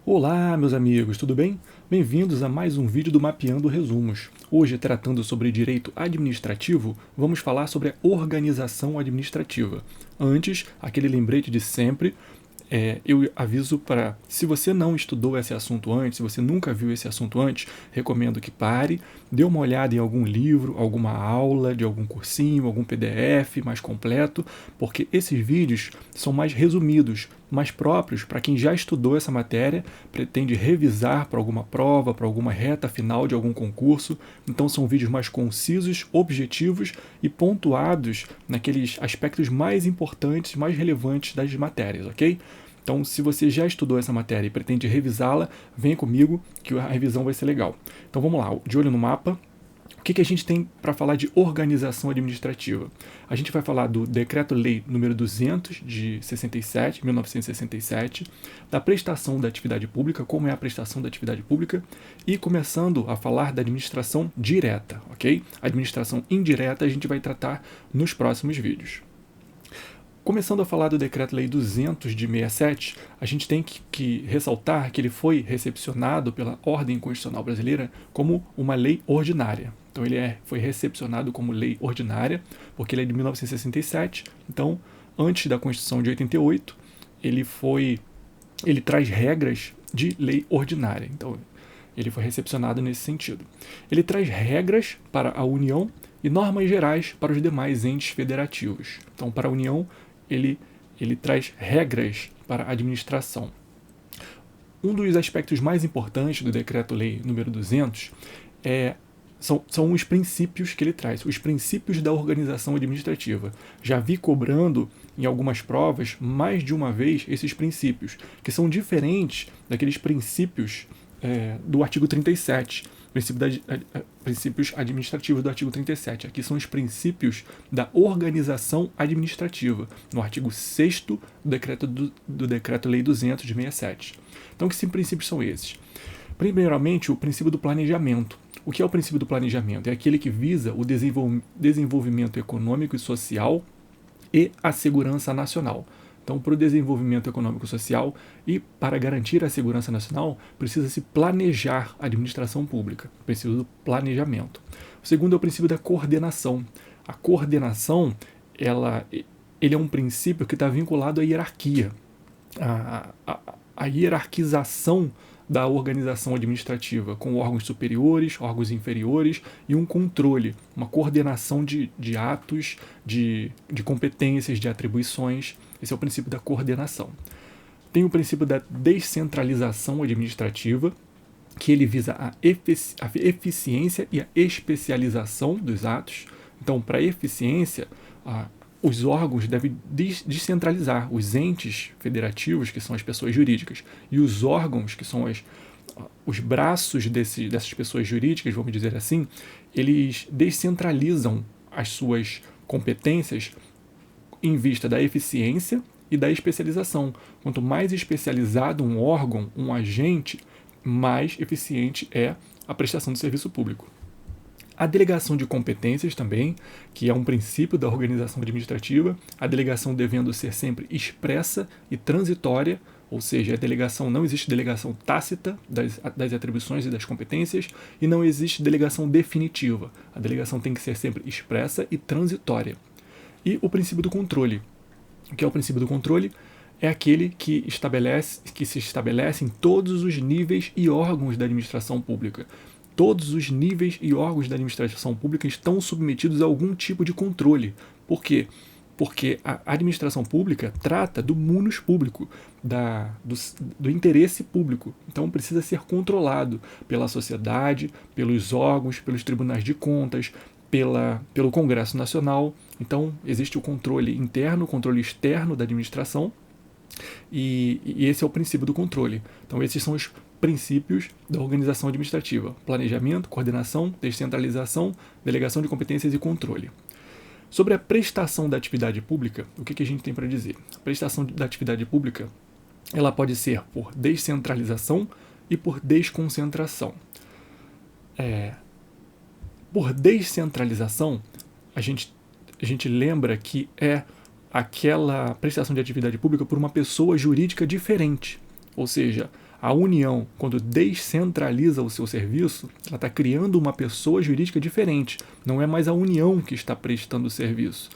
Olá, meus amigos, tudo bem? Bem-vindos a mais um vídeo do Mapeando Resumos. Hoje, tratando sobre direito administrativo, vamos falar sobre a organização administrativa. Antes, aquele lembrete de sempre, eu aviso para, se você não estudou esse assunto antes, se você nunca viu esse assunto antes, recomendo que pare, dê uma olhada em algum livro, alguma aula de algum cursinho, algum PDF mais completo, porque esses vídeos são mais resumidos, mais próprios para quem já estudou essa matéria, pretende revisar para alguma prova, para alguma reta final de algum concurso. Então são vídeos mais concisos, objetivos e pontuados naqueles aspectos mais importantes, mais relevantes das matérias, ok? Então, se você já estudou essa matéria e pretende revisá-la, venha comigo que a revisão vai ser legal. Então vamos lá, de olho no mapa. O que a gente tem para falar de organização administrativa? A gente vai falar do Decreto-Lei número 200 de 1967, da prestação da atividade pública, como é a prestação da atividade pública, e começando a falar da administração direta, ok? A administração indireta a gente vai tratar nos próximos vídeos. Começando a falar do Decreto-Lei 200 de 67, a gente tem que ressaltar que ele foi recepcionado pela Ordem Constitucional Brasileira como uma lei ordinária. Então ele foi recepcionado como lei ordinária, porque ele é de 1967, então antes da Constituição de 88, ele traz regras de lei ordinária. Então ele foi recepcionado nesse sentido. Ele traz regras para a União e normas gerais para os demais entes federativos. Então, para a União, ele traz regras para a administração. Um dos aspectos mais importantes do Decreto-Lei número 200 são os princípios que ele traz, os princípios da organização administrativa. Já vi cobrando em algumas provas mais de uma vez esses princípios, que são diferentes daqueles princípios do artigo 37, princípios administrativos do artigo 37. Aqui são os princípios da organização administrativa, no artigo 6º do Decreto-Lei 200 de 67. Então, que princípios são esses? Primeiramente, o princípio do planejamento. O que é o princípio do planejamento? É aquele que visa o desenvolvimento econômico e social e a segurança nacional. Então, para o desenvolvimento econômico e social e para garantir a segurança nacional, precisa-se planejar a administração pública, princípio do planejamento. O segundo é o princípio da coordenação. A coordenação, ele é um princípio que está vinculado à hierarquia, a hierarquização da organização administrativa, com órgãos superiores, órgãos inferiores e um controle, uma coordenação de atos, de competências, de atribuições. Esse é o princípio da coordenação. Tem o princípio da descentralização administrativa, que ele visa a eficiência e a especialização dos atos. Então, para a eficiência, os órgãos devem descentralizar os entes federativos, que são as pessoas jurídicas, e os órgãos, que são os braços dessas pessoas jurídicas, vamos dizer assim, eles descentralizam as suas competências em vista da eficiência e da especialização. Quanto mais especializado um órgão, um agente, mais eficiente é a prestação do serviço público. A delegação de competências também, que é um princípio da organização administrativa, a delegação devendo ser sempre expressa e transitória, ou seja, não existe delegação tácita das atribuições e das competências, e não existe delegação definitiva. A delegação tem que ser sempre expressa e transitória. E o princípio do controle. O que é o princípio do controle? É aquele que se estabelece em todos os níveis e órgãos da administração pública. Todos os níveis e órgãos da administração pública estão submetidos a algum tipo de controle. Por quê? Porque a administração pública trata do munus público, do interesse público. Então precisa ser controlado pela sociedade, pelos órgãos, pelos tribunais de contas, pelo Congresso Nacional. Então existe o controle interno, o controle externo da administração, e esse é o princípio do controle. Então esses são os princípios da organização administrativa: planejamento, coordenação, descentralização, delegação de competências e controle. Sobre a prestação da atividade pública, o que a gente tem para dizer? A prestação da atividade pública, ela pode ser por descentralização e por desconcentração. Por descentralização, a gente lembra que é aquela prestação de atividade pública por uma pessoa jurídica diferente. Ou seja, A União, quando descentraliza o seu serviço, ela está criando uma pessoa jurídica diferente. Não é mais a União que está prestando o serviço.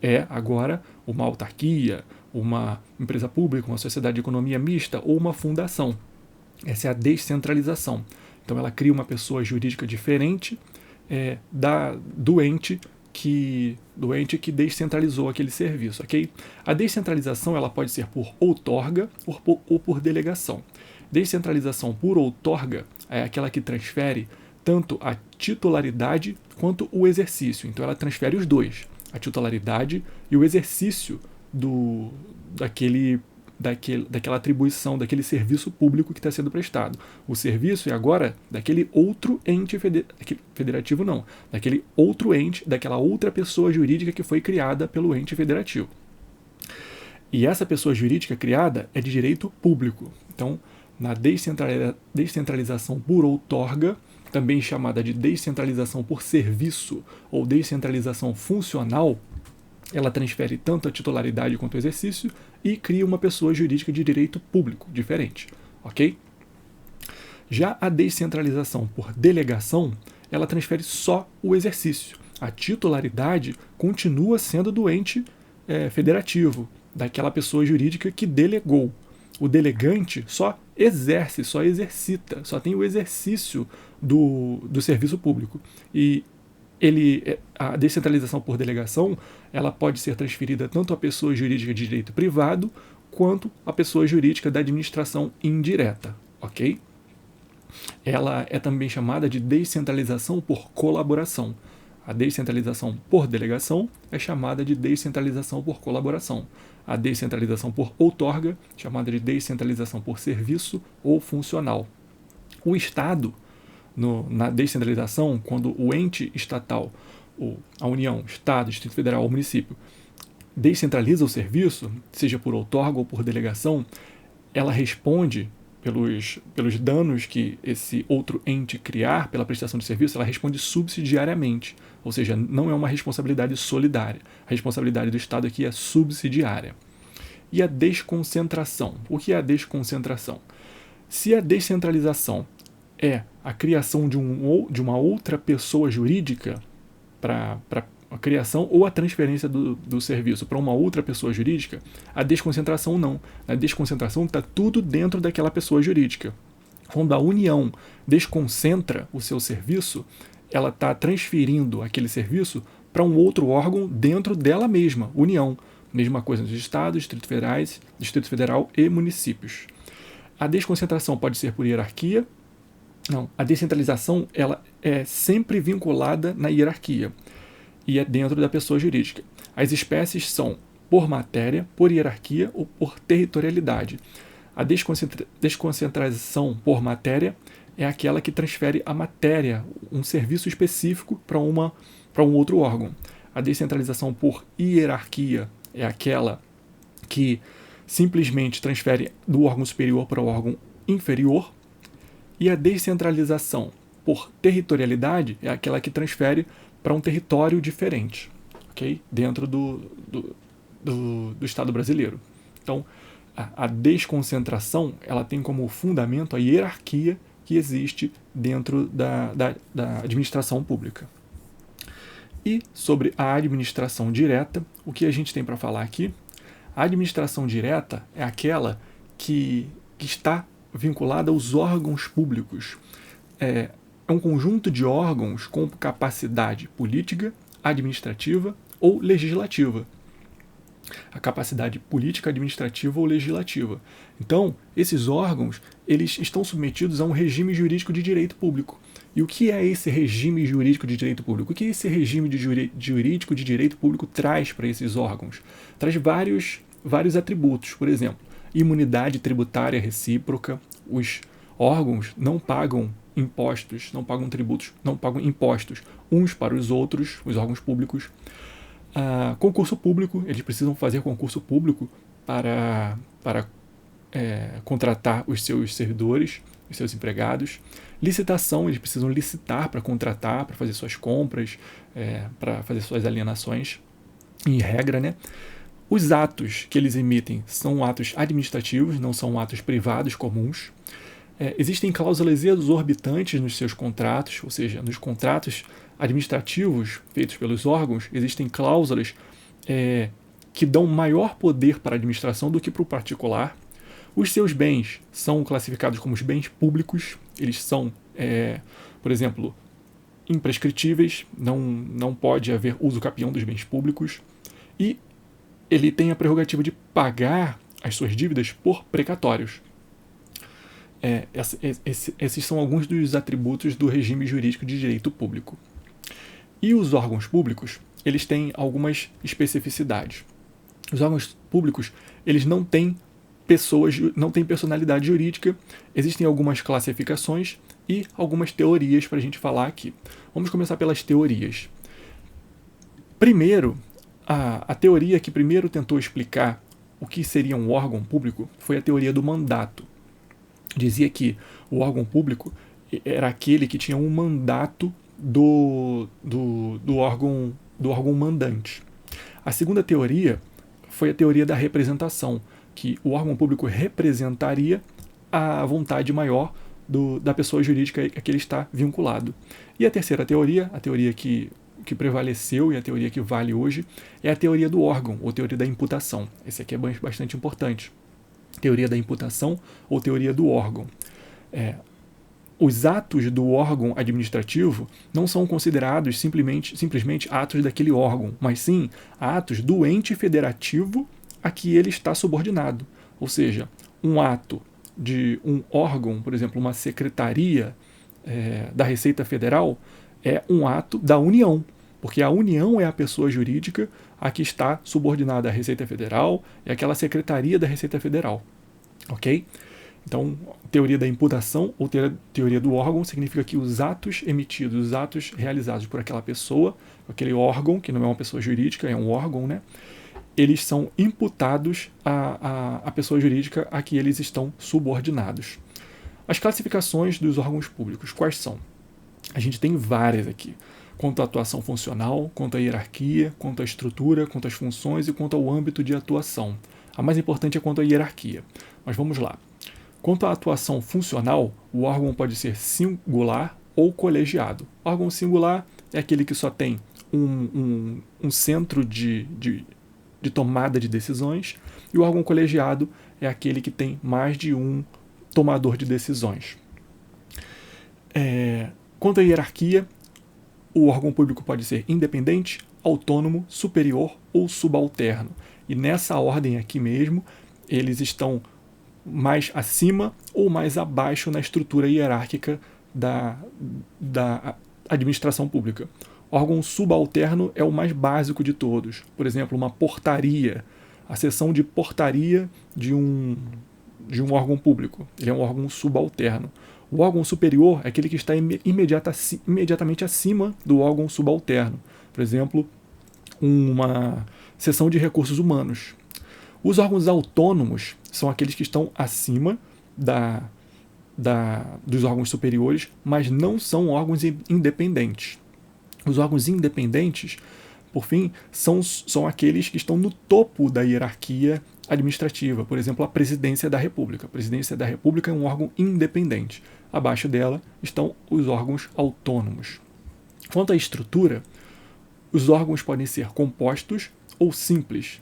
É agora uma autarquia, uma empresa pública, uma sociedade de economia mista ou uma fundação. Essa é a descentralização. Então ela cria uma pessoa jurídica diferente do ente que descentralizou aquele serviço, ok? A descentralização ela pode ser por outorga ou por delegação. Descentralização por outorga é aquela que transfere tanto a titularidade quanto o exercício. Então ela transfere os dois, a titularidade e o exercício daquela atribuição, daquele serviço público que está sendo prestado. O serviço é agora daquele outro ente federativo, não, daquele outro ente, daquela outra pessoa jurídica que foi criada pelo ente federativo. E essa pessoa jurídica criada é de direito público. Então, na descentralização por outorga, também chamada de descentralização por serviço ou descentralização funcional, ela transfere tanto a titularidade quanto o exercício e cria uma pessoa jurídica de direito público diferente, ok? Já a descentralização por delegação, ela transfere só o exercício. A titularidade continua sendo do ente federativo, daquela pessoa jurídica que delegou. O delegante só exerce, só exercita, só tem o exercício do serviço público. E a descentralização por delegação, ela pode ser transferida tanto à pessoa jurídica de direito privado quanto à pessoa jurídica da administração indireta, ok? Ela é também chamada de descentralização por colaboração. A descentralização por delegação é chamada de descentralização por colaboração. A descentralização por outorga, chamada de descentralização por serviço ou funcional. O Estado, na descentralização, quando o ente estatal, a União, Estado, Distrito Federal ou município, descentraliza o serviço, seja por outorga ou por delegação, ela responde pelos danos que esse outro ente criar pela prestação de serviço, ela responde subsidiariamente, ou seja, não é uma responsabilidade solidária. A responsabilidade do Estado aqui é subsidiária. E a desconcentração? O que é a desconcentração? Se a descentralização é a criação de uma outra pessoa jurídica para a criação ou a transferência do serviço para uma outra pessoa jurídica, a desconcentração não. A desconcentração está tudo dentro daquela pessoa jurídica. Quando a União desconcentra o seu serviço, ela está transferindo aquele serviço para um outro órgão dentro dela mesma, União. Mesma coisa nos estados, Distrito Federal e municípios. A desconcentração pode ser por hierarquia. Não, a descentralização ela é sempre vinculada na hierarquia e é dentro da pessoa jurídica. As espécies são por matéria, por hierarquia ou por territorialidade. A desconcentração por matéria é aquela que transfere a matéria, um serviço específico para um outro órgão. A descentralização por hierarquia é aquela que simplesmente transfere do órgão superior para o órgão inferior. E a descentralização por territorialidade é aquela que transfere para um território diferente, ok? Dentro do Estado brasileiro. Então, a desconcentração ela tem como fundamento a hierarquia que existe dentro da administração pública. E sobre a administração direta, o que a gente tem para falar aqui? A administração direta é aquela que está vinculada aos órgãos públicos. É um conjunto de órgãos com capacidade política, administrativa ou legislativa. A capacidade política, administrativa ou legislativa. Então, esses órgãos eles estão submetidos a um regime jurídico de direito público. E o que é esse regime jurídico de direito público? O que esse regime jurídico de direito público traz para esses órgãos? Traz vários atributos. Por exemplo, imunidade tributária recíproca. Os órgãos não pagam impostos, não pagam tributos, não pagam impostos uns para os outros, os órgãos públicos. Concurso público, eles precisam fazer concurso público para contratar os seus servidores, os seus empregados. Licitação, eles precisam licitar para contratar, para fazer suas compras, para fazer suas alienações, em regra, né? Os atos que eles emitem são atos administrativos, não são atos privados comuns. Existem cláusulas exorbitantes nos seus contratos, ou seja, nos contratos administrativos feitos pelos órgãos, existem cláusulas que dão maior poder para a administração do que para o particular. Os seus bens são classificados como os bens públicos, eles são, por exemplo, imprescritíveis, não pode haver uso capião dos bens públicos, e ele tem a prerrogativa de pagar as suas dívidas por precatórios. Esses são alguns dos atributos do regime jurídico de direito público. E os órgãos públicos, eles têm algumas especificidades. Os órgãos públicos, eles não têm personalidade jurídica, existem algumas classificações e algumas teorias para a gente falar aqui. Vamos começar pelas teorias. Primeiro, a teoria que primeiro tentou explicar o que seria um órgão público foi a teoria do mandato. Dizia que o órgão público era aquele que tinha um mandato do órgão mandante. A segunda teoria foi a teoria da representação, que o órgão público representaria a vontade maior da pessoa jurídica a que ele está vinculado. E a terceira teoria, a teoria que prevaleceu e a teoria que vale hoje, é a teoria do órgão, ou teoria da imputação. Esse aqui é bastante importante. Teoria da imputação ou teoria do órgão. Os atos do órgão administrativo não são considerados simplesmente atos daquele órgão, mas sim atos do ente federativo a que ele está subordinado. Ou seja, um ato de um órgão, por exemplo, uma secretaria da Receita Federal, é um ato da União, porque a União é a pessoa jurídica a que está subordinada à Receita Federal e aquela secretaria da Receita Federal. Ok? Então, teoria da imputação ou teoria do órgão significa que os atos emitidos, os atos realizados por aquela pessoa, aquele órgão, que não é uma pessoa jurídica, é um órgão, né? Eles são imputados à pessoa jurídica a que eles estão subordinados. As classificações dos órgãos públicos, quais são? A gente tem várias aqui, quanto à atuação funcional, quanto à hierarquia, quanto à estrutura, quanto às funções e quanto ao âmbito de atuação. A mais importante é quanto à hierarquia. Mas vamos lá. Quanto à atuação funcional, o órgão pode ser singular ou colegiado. O órgão singular é aquele que só tem um centro de tomada de decisões, e o órgão colegiado é aquele que tem mais de um tomador de decisões. Quanto à hierarquia, o órgão público pode ser independente, autônomo, superior ou subalterno. E nessa ordem aqui mesmo, eles estão mais acima ou mais abaixo na estrutura hierárquica da administração pública. O órgão subalterno é o mais básico de todos. Por exemplo, uma portaria, a seção de portaria de um órgão público. Ele é um órgão subalterno. O órgão superior é aquele que está imediatamente acima do órgão subalterno. Por exemplo, uma seção de recursos humanos. Os órgãos autônomos são aqueles que estão acima dos órgãos superiores, mas não são órgãos independentes. Os órgãos independentes, por fim, são aqueles que estão no topo da hierarquia administrativa. Por exemplo, a Presidência da República. A Presidência da República é um órgão independente. Abaixo dela estão os órgãos autônomos. Quanto à estrutura, os órgãos podem ser compostos ou simples.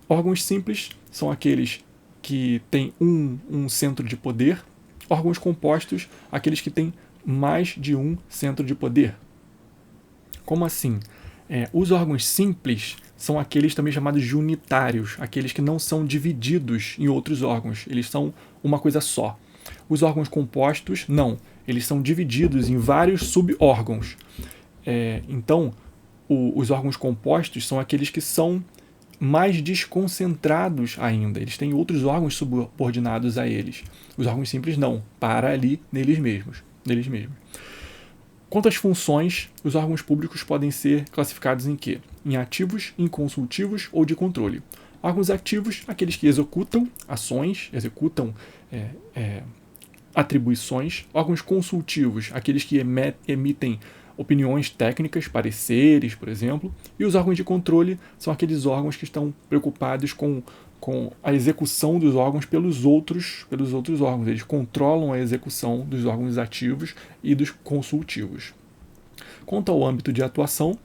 Órgãos simples são aqueles que têm um centro de poder. Órgãos compostos, aqueles que têm mais de um centro de poder. Como assim? Os órgãos simples são aqueles também chamados de unitários, aqueles que não são divididos em outros órgãos, eles são uma coisa só. Os órgãos compostos, não, eles são divididos em vários sub-órgãos. Então, os órgãos compostos são aqueles que são mais desconcentrados ainda, eles têm outros órgãos subordinados a eles. Os órgãos simples não, para ali neles mesmos. Quanto às funções, os órgãos públicos podem ser classificados em quê? Em ativos, em consultivos ou de controle. Órgãos ativos, aqueles que executam ações, executam atribuições. Órgãos consultivos, aqueles que emitem opiniões técnicas, pareceres, por exemplo, e os órgãos de controle são aqueles órgãos que estão preocupados com a execução dos órgãos pelos outros órgãos. Eles controlam a execução dos órgãos ativos e dos consultivos. Quanto ao âmbito de atuação,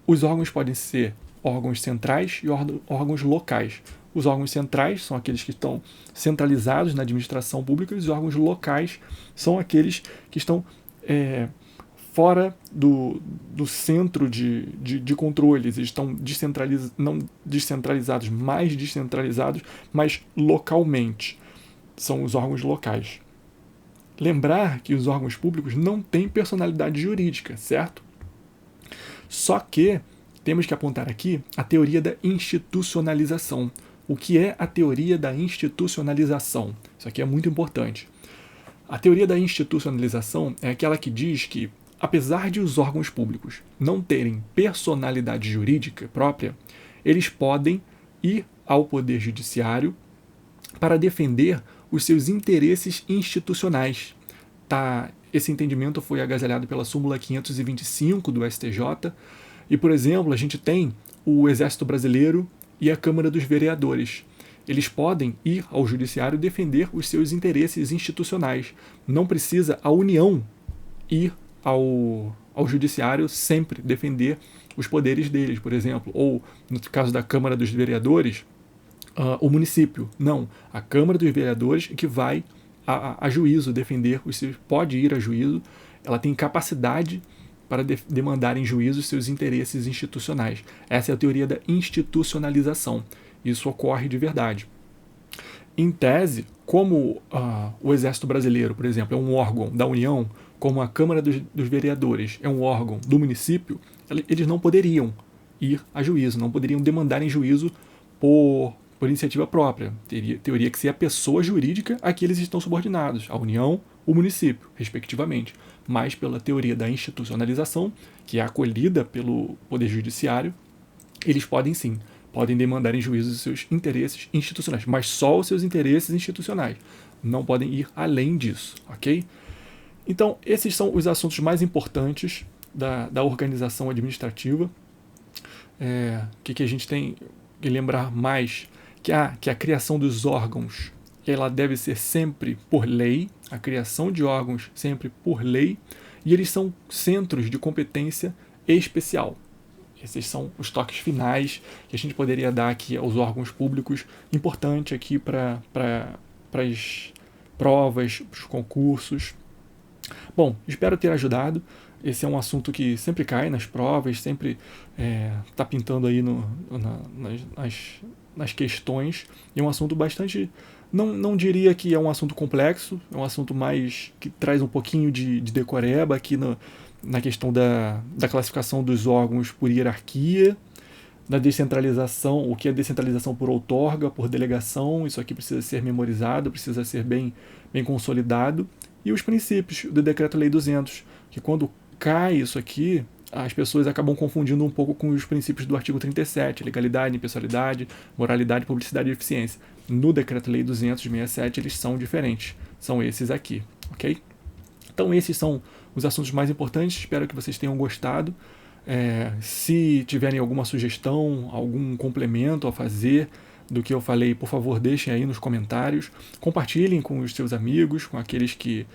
os órgãos podem ser órgãos centrais e órgãos locais. Os órgãos centrais são aqueles que estão centralizados na administração pública, e os órgãos locais são aqueles que estão fora do centro de controles. Eles estão não descentralizados, mais descentralizados, mas localmente. São os órgãos locais. Lembrar que os órgãos públicos não têm personalidade jurídica, certo? Só que temos que apontar aqui a teoria da institucionalização. O que é a teoria da institucionalização? Isso aqui é muito importante. A teoria da institucionalização é aquela que diz que, apesar de os órgãos públicos não terem personalidade jurídica própria, eles podem ir ao Poder Judiciário para defender os seus interesses institucionais. Esse entendimento foi agasalhado pela súmula 525 do STJ. E, por exemplo, a gente tem o Exército Brasileiro e a Câmara dos Vereadores. Eles podem ir ao Judiciário defender os seus interesses institucionais. Não precisa a União ir ao Judiciário sempre defender os poderes deles, por exemplo. Ou, no caso da Câmara dos Vereadores, o município. Não, a Câmara dos Vereadores que vai a juízo defender os seus, pode ir a juízo, ela tem capacidade para demandar em juízo os seus interesses institucionais. Essa é a teoria da institucionalização. Isso ocorre de verdade. Em tese, como o Exército Brasileiro, por exemplo, é um órgão da União, como a Câmara dos Vereadores é um órgão do município, eles não poderiam ir a juízo, não poderiam demandar em juízo por iniciativa própria. Teria que ser a pessoa jurídica a que eles estão subordinados, a União, o município, respectivamente. Mas pela teoria da institucionalização, que é acolhida pelo Poder Judiciário, eles podem sim, podem demandar em juízo os seus interesses institucionais, mas só os seus interesses institucionais. Não podem ir além disso, ok? Então, esses são os assuntos mais importantes da organização administrativa. Que a gente tem que lembrar mais? Que a criação dos órgãos ela deve ser sempre por lei, a criação de órgãos sempre por lei, e eles são centros de competência especial. Esses são os toques finais que a gente poderia dar aqui aos órgãos públicos, importante aqui para as provas, para os concursos. Bom, espero ter ajudado. Esse é um assunto que sempre cai nas provas, sempre está pintando aí nas questões. E é um assunto bastante... Não diria que é um assunto complexo, é um assunto mais que traz um pouquinho de decoreba aqui na questão da classificação dos órgãos por hierarquia, da descentralização, o que é descentralização por outorga, por delegação. Isso aqui precisa ser memorizado, precisa ser bem consolidado. E os princípios do Decreto-Lei 200, que quando cai isso aqui, as pessoas acabam confundindo um pouco com os princípios do artigo 37, legalidade, impessoalidade, moralidade, publicidade e eficiência. No Decreto-Lei 200/67 eles são diferentes, são esses aqui, ok? Então esses são os assuntos mais importantes, espero que vocês tenham gostado. Se tiverem alguma sugestão, algum complemento a fazer do que eu falei, por favor, deixem aí nos comentários. Compartilhem com os seus amigos, com aqueles que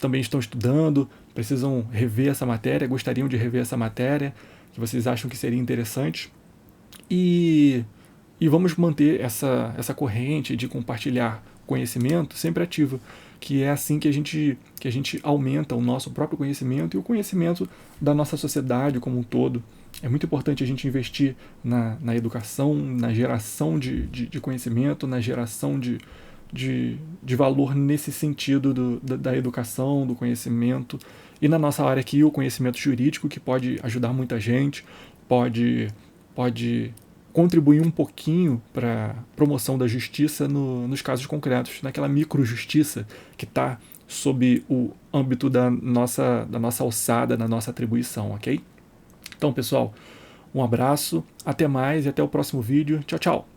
também estão estudando, precisam rever essa matéria, gostariam de rever essa matéria, que vocês acham que seria interessante. E vamos manter essa corrente de compartilhar conhecimento sempre ativa, que é assim que a gente aumenta o nosso próprio conhecimento e o conhecimento da nossa sociedade como um todo. É muito importante a gente investir na educação, na geração de conhecimento, na geração de valor nesse sentido da educação, do conhecimento. E na nossa área aqui, o conhecimento jurídico, que pode ajudar muita gente, pode contribuir um pouquinho para a promoção da justiça nos casos concretos, naquela microjustiça que está sob o âmbito da nossa alçada, da nossa atribuição, ok? Então, pessoal, um abraço, até mais e até o próximo vídeo. Tchau, tchau!